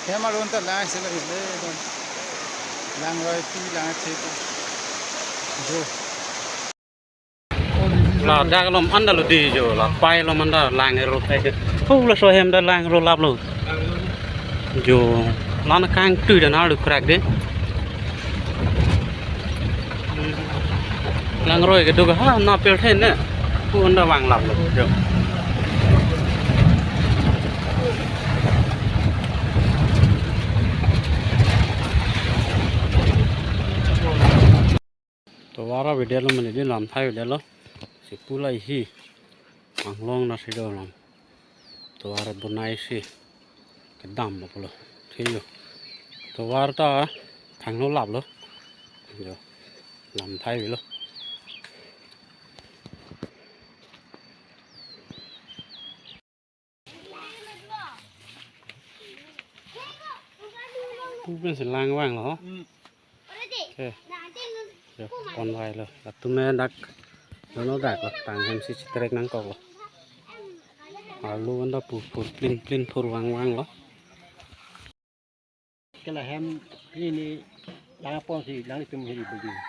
Thế mà luôn tận lại sẽ là ít đấy còn lang rồi tí lang chết rồi là ra cái lom ăn đó là đi rồi là bay lom ăn đó lang cái rồi thấy không là soi em đó lang rồi lắp luôn rồi nó càng tươi đó nó được crack đấy lang rồi cái đồ ha nó bể thế nè cô ăn đó vàng lắm rồiตัวว่าเราไปเดินแล้วมันได้ลำไทยไปเดินแล้วสิปูไลฮีอ่างลงน่าสิเดินลำตัวว่าเราบนไหนสิกระดำมาพอเลยที่อยู่ตัวว่าเราทางโน้นหลับแล้วเดี๋ยวลำไทยไปแล้วปูเป็นสิลางว่างเหรอโอเคเดี๋ยวก่อนไวเลยแล้วตุ้มแม่ดักแล้วน้องดักแล้วต่างกันสิเตรกนั่งกอกแล้วlu anda pupur plin pur wang loh cái là hem ini lang apa sih lang itu menjadi begini